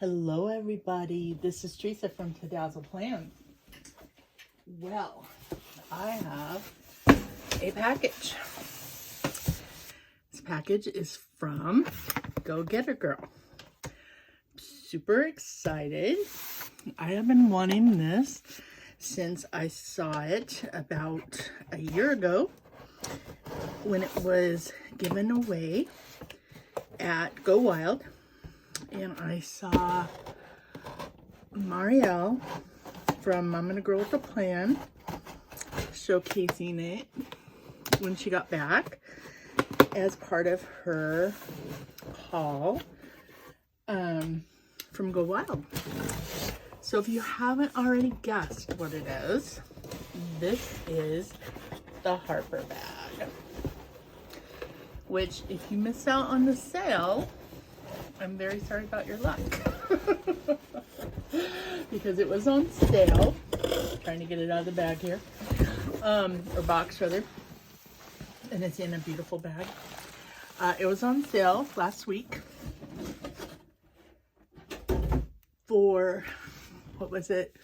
Hello everybody, this is Teresa from Tadazzle Plans. Well, I have a package. This package is from Go Get Her Girl. Super excited. I have been wanting this since I saw it about a year ago when it was given away at Go Wild. And I saw Marielle from Mom and a Girl with a Plan showcasing it when she got back as part of her haul from Go Wild. So if you haven't already guessed what it is, this is the Harper bag, which if you missed out on the sale, I'm very sorry about your luck because it was on sale. Trying to get it out of the bag here, or box rather, and it's in a beautiful bag. It was on sale last week for, what was it,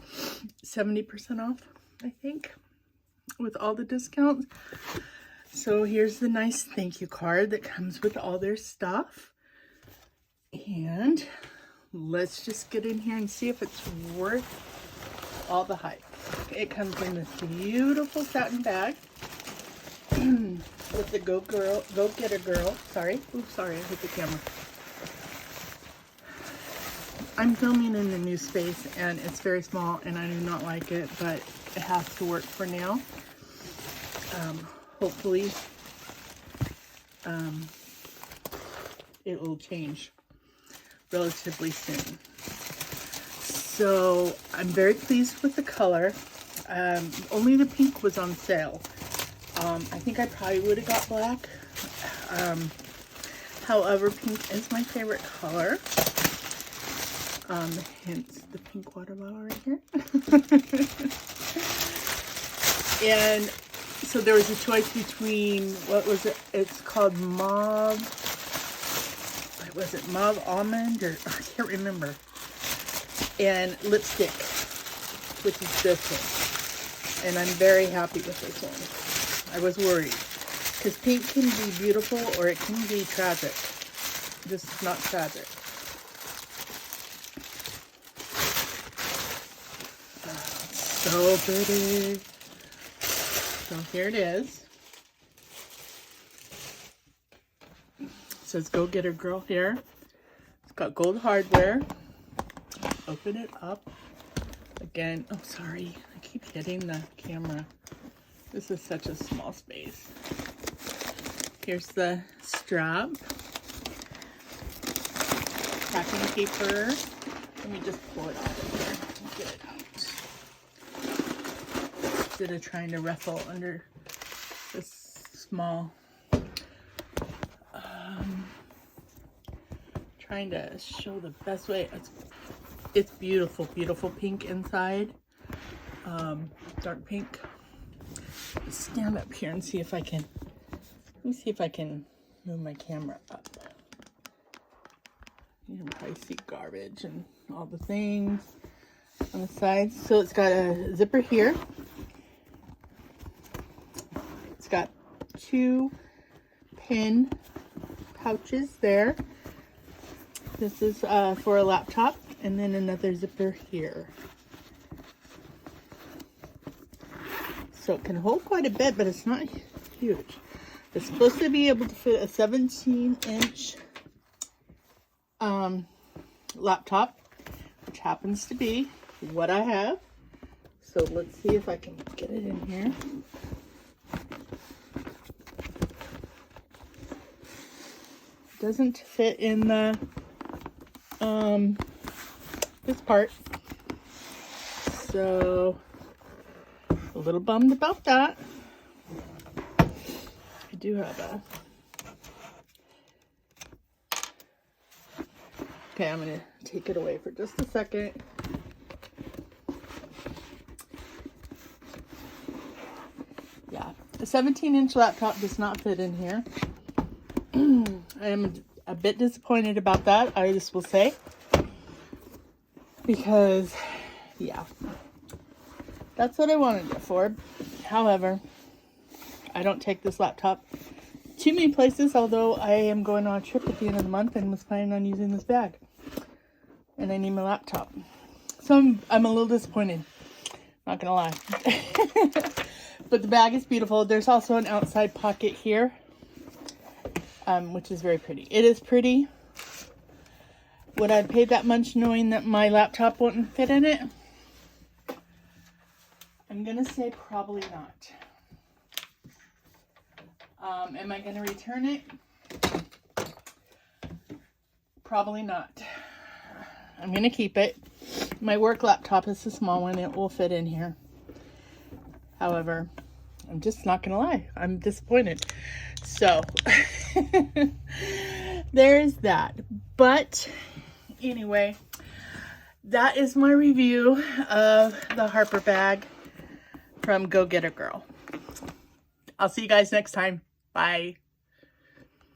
70% off, I think, with all the discounts. So here's the nice thank you card that comes with all their stuff. And let's just get in here and see if it's worth all the hype. It comes in this beautiful satin bag with the Go Get Her Girl. Sorry. Oops, sorry, I hit the camera. I'm filming in a new space and it's very small and I do not like it, but it has to work for now. Hopefully, it will change relatively soon. So I'm very pleased with the color. Only the pink was on sale. I think I probably would have got black. However, pink is my favorite color. Hence the pink water bottle right here. And so there was a choice between, what was it? It's called Mauve. Was it Mauve Almond, or I can't remember, and lipstick, which is this one, and I'm very happy with this one. I was worried because pink can be beautiful or it can be tragic. This is not tragic. So pretty. So here it is. It says Go Get Her Girl here. It's got gold hardware. Open it up. Again, oh sorry, I keep hitting the camera. This is such a small space. Here's the strap. Packing paper. Let me just pull it out of here and get it out. Instead of trying to ruffle under this small. Trying to show the best way. It's beautiful, beautiful pink inside, dark pink. Let's stand up here and see if I can. Let me see if I can move my camera up. You can probably see garbage and all the things on the sides. So it's got a zipper here. It's got 2 pin pouches there. This is for a laptop, and then another zipper here. So it can hold quite a bit, but it's not huge. It's supposed to be able to fit a 17-inch laptop, which happens to be what I have. So let's see if I can get it in here. It doesn't fit in the this part, so a little bummed about that. I do have a, okay, I'm gonna take it away for just a second. Yeah, the 17-inch laptop does not fit in here. I am a bit disappointed about that, I just will say. because, yeah, that's what I wanted it for. However, I don't take this laptop too many places, although I am going on a trip at the end of the month and was planning on using this bag. And I need my laptop. So I'm a little disappointed. Not gonna lie. But the bag is beautiful. There's also an outside pocket here, which is very pretty. It is pretty. Would I pay that much knowing that my laptop wouldn't fit in it? I'm gonna say probably not. Am I gonna return it? Probably not. I'm gonna keep it. My work laptop is a small one. It will fit in here. However, I'm just not gonna lie. I'm disappointed. So, there's that. But, anyway, that is my review of the Harper bag from Go Get a Girl. I'll see you guys next time. Bye.